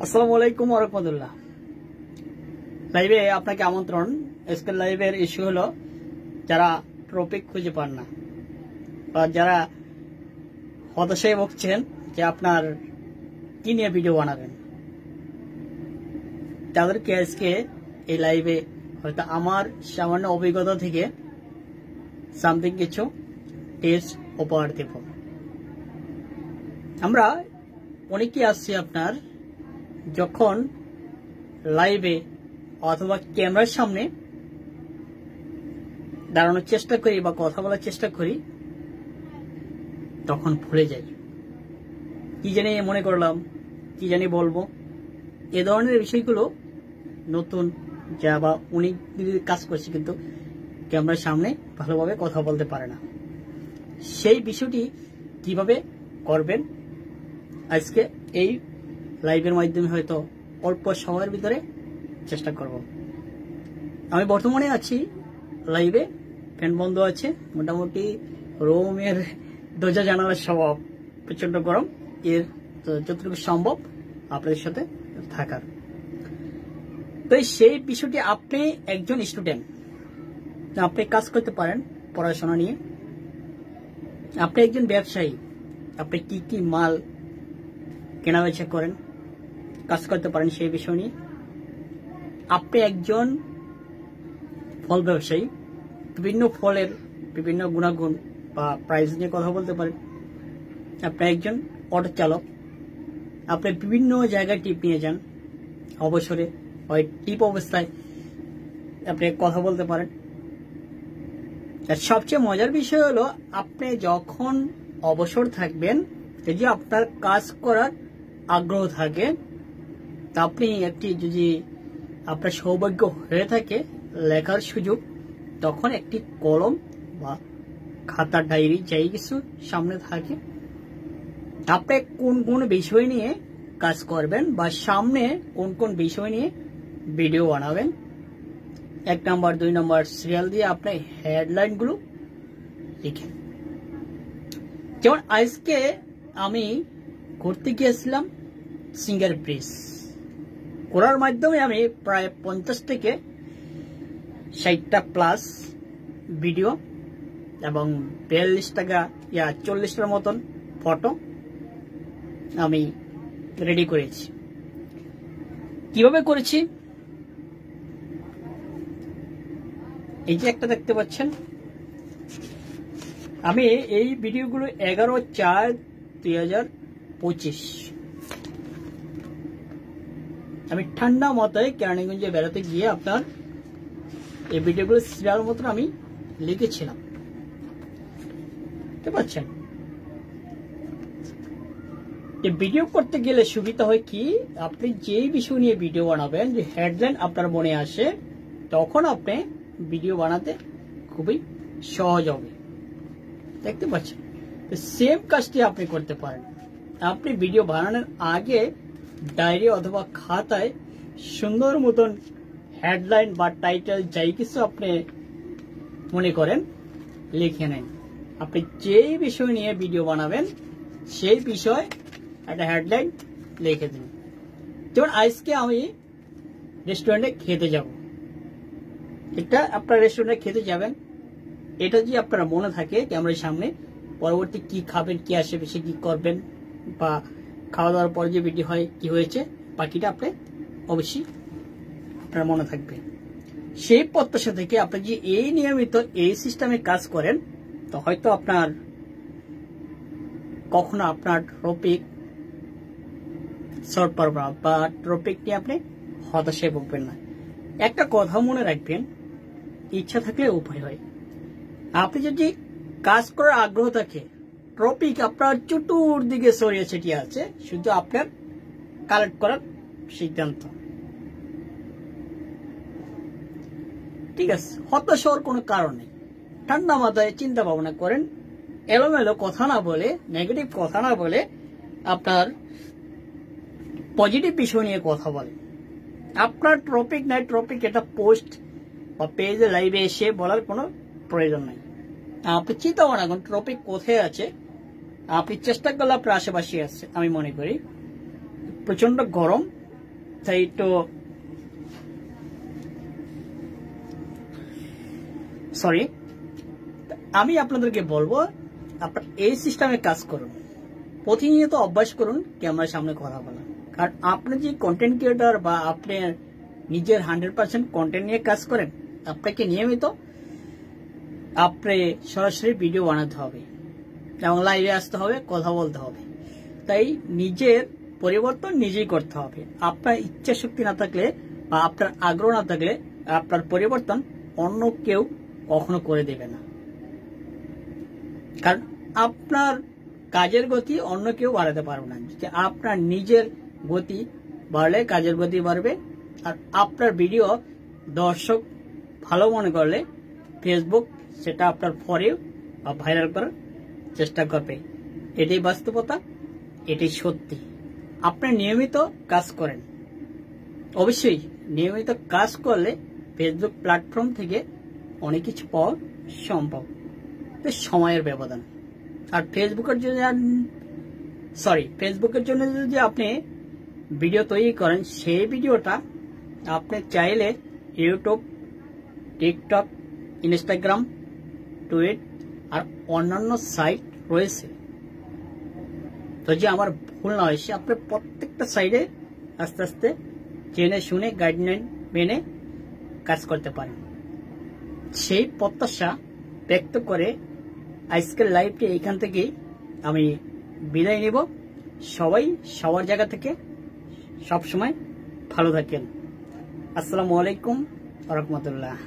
আসসালামু আলাইকুম ওয়া রাহমাতুল্লাহ। লাইভে আপনাকে আমন্ত্রণ। আজকের লাইভের ইস্যু হলো যারা টপিক খুঁজে পান না বা যারা হতাশায় ভুগছেন যে আপনার কি নিয়ে ভিডিও বানাবেন, তাদেরকে আজকে এই লাইভে হয়তো আমার সামান্য অভিজ্ঞতা থেকে সামথিং কিছু টিপস উপহার দেব। আমরা অনেকেই আসছি আপনার যখন লাইভে অথবা ক্যামেরার সামনে দাঁড়ানোর চেষ্টা করি বা কথা বলার চেষ্টা করি, তখন ভুলে যাই কি জানি মনে করলাম, কি জানি বলবো। এ ধরনের বিষয়গুলো নতুন যা বা উনি কাজ করছে কিন্তু ক্যামেরার সামনে ভালোভাবে কথা বলতে পারে না, সেই বিষয়টি কিভাবে করবেন আজকে এই লাইভের মাধ্যমে হয়তো অল্প সময়ের ভিতরে চেষ্টা করব। আমি বর্তমানে আছি লাইভে, ফ্যান বন্ধ আছে, মোটামুটি রুমের দরজা জানালার স্বভাব প্রচন্ড গরম, এর যতটুকু সম্ভব আপনাদের সাথে থাকার। তো সেই বিষয়টি, আপনি একজন স্টুডেন্ট, আপনি কাজ করতে পারেন পড়াশোনা নিয়ে, আপনি একজন ব্যবসায়ী, আপনি কি কি মাল কেনাবেচা করেন, কাজ করতে পারেন সেই বিষয় নিয়ে। আপনি একজন ফল ব্যবসায়ী, বিভিন্ন ফলের বিভিন্ন গুণাগুণ বা প্রাইস নিয়ে কথা বলতে পারেন। আপনি একজন অটো চালক, আপনি বিভিন্ন জায়গায় টিপ নিয়ে যান, অবসরে ওই টিপ অবস্থায় আপনি কথা বলতে পারেন। আর সবচেয়ে মজার বিষয় হলো, আপনি যখন অবসর থাকবেন, যদি আপনার কাজ করার আগ্রহ থাকে, তা আপনি একটি, যদি আপনার সৌভাগ্য হয়ে থাকে লেখার সুযোগ, তখন একটি কলম বা খাতা ডায়েরি যাই কিছু সামনে থাকে, আপনি কোন কোন বিষয় নিয়ে কাজ করবেন বা সামনে কোন কোন বিষয় নিয়ে ভিডিও বানাবেন, 1 নম্বর 2 নম্বর সিরিয়াল দিয়ে আপনি হেডলাইন গুলো লিখেন। যেমন আজকে আমি ঘুরতে গিয়েছিলাম সিঙ্গার ব্রিজ, ঘোরার মাধ্যমে আমি প্রায় 50 থেকে 60টা প্লাস ভিডিও এবং 40টার মতন ফটো আমি রেডি করেছি। কিভাবে করেছি, এই যে একটা দেখতে পাচ্ছেন, আমি এই ভিডিওগুলো 11/4/2025 আমি ঠান্ডা মাথায় কেরানীগঞ্জে বেড়াতে গিয়ে আপনার এই ভিডিওগুলো সিরিয়াল মতন আমি লিখেছিলাম, বুঝতে পারছেন। এই ভিডিও করতে গেলে সুবিধা হয় কি, আপনি যেই বিষয় নিয়ে ভিডিও বানাবেন, যে হেডলাইন আপনার মনে আসে, তখন আপনি ভিডিও বানাতে খুবই সহজ হবে, দেখতে পাচ্ছেন। সেম কাজটি আপনি করতে পারেন। আপনি ভিডিও বানানোর আগে ডায়েরি অথবা খাতায় সুন্দর মতন হেডলাইন বা টাইটেল যাই কিছু আপনি মনে করেন লিখে নেন। আপনি যেই বিষয় নিয়ে ভিডিও বানাবেন সেই বিষয় একটা হেডলাইন লিখে দিন। যেমন আজকে আমি রেস্টুরেন্টে খেতে যাব, এটা আপনার রেস্টুরেন্টে খেতে যাবেন, এটা যদি আপনার মনে থাকে ক্যামেরার সামনে, পরবর্তী কি খাবেন, কি আশেপাশে কি করবেন, বা খাওয়া দাওয়ার পরে যে ভিডিও হয় কি হয়েছে, বাকিটা আপনি অবশ্যই আপনার মনে থাকবে। সেই প্রত্যাশা থেকে আপনি যে এই নিয়মিত এই সিস্টেমে কাজ করেন, তো হয়তো আপনার কখনো আপনার টপিক শর্ট পড়বে না বা টপিক নিয়ে আপনি হতাশায় ভুগবেন না। একটা কথা মনে রাখবেন, ইচ্ছা থাকলে উপায় হয়। আপনি যদি কাজ করার আগ্রহ থাকে, টপিক আপনার চতুর্দিকে ছড়িয়ে ছিটিয়ে আছে, শুধু আপনার কালেক্ট করার সিদ্ধান্ত, ঠিক আছে। হতাশ হওয়ার কোনো কারণ নেই, ঠান্ডা মাথায় চিন্তা ভাবনা করেন, এলোমেলো কথা না বলে, নেগেটিভ কথা না বলে আপনার পজিটিভ বিষয় নিয়ে কথা বলেন। আপনার টপিক নাই, টপিক এটা পোস্ট বা পেজে লাইভে এসে বলার কোনো প্রয়োজন নাই। আপনি চিন্তা ভাবনা করেন টপিক কোথায় আছে, আপনি চেষ্টা করলে আপনার আশেপাশে আছে। আমি মনে করি প্রচন্ড গরম, তাই একটু সরি, আমি আপনাদেরকে বলবো আপনার এই সিস্টেমে কাজ করুন, প্রতিনিয়ত অভ্যাস করুন ক্যামেরার সামনে কথা বলা। কারণ আপনি যে কন্টেন্ট ক্রিয়েটর বা আপনি নিজের 100% কন্টেন্ট নিয়ে কাজ করেন, আপনাকে নিয়মিত আপনি সরাসরি ভিডিও বানাতে হবে এবং লাইভে আসতে হবে, কথা বলতে হবে। তাই নিজের পরিবর্তন নিজেই করতে হবে। আপনার ইচ্ছা শক্তি না থাকলে বা আপনার আগ্রহ না থাকলে আপনার পরিবর্তন অন্য কেউ কখনো করে দেবে না। কারণ আপনার কাজের গতি অন্য কেউ বাড়াতে পারবে না। যে আপনার নিজের গতি বাড়লে কাজের গতি বাড়বে। আর আপনার ভিডিও দর্শক ভালো মনে করলে ফেসবুক সেটা আপনার ফর ইউ বা ভাইরাল করার চেষ্টা করবে। এটাই বাস্তবতা, এটাই সত্যি। আপনি নিয়মিত কাজ করেন, অবশ্যই নিয়মিত কাজ করলে ফেসবুক প্ল্যাটফর্ম থেকে অনেক কিছু পাওয়া সম্ভব, সময়ের ব্যবধান। আর ফেসবুকের জন্য যদি আপনি ভিডিও তৈরি করেন, সেই ভিডিওটা আপনি চাইলে ইউটিউব, টিকটক, ইনস্টাগ্রাম, টুইট আর অন্যান্য সাইট রয়েছে। তো যে আমার ভুল না হয়, সে আপনি প্রত্যেকটা সাইডে আস্তে আস্তে জেনে শুনে গাইডলাইন মেনে কাজ করতে পারেন। সেই প্রত্যাশা ব্যক্ত করে আজকের লাইভটি এইখান থেকেই আমি বিদায় নেব। সবাই সবার জায়গা থেকে সবসময় ভালো থাকেন। আসসালামু আলাইকুম ওয়া রাহমাতুল্লাহ।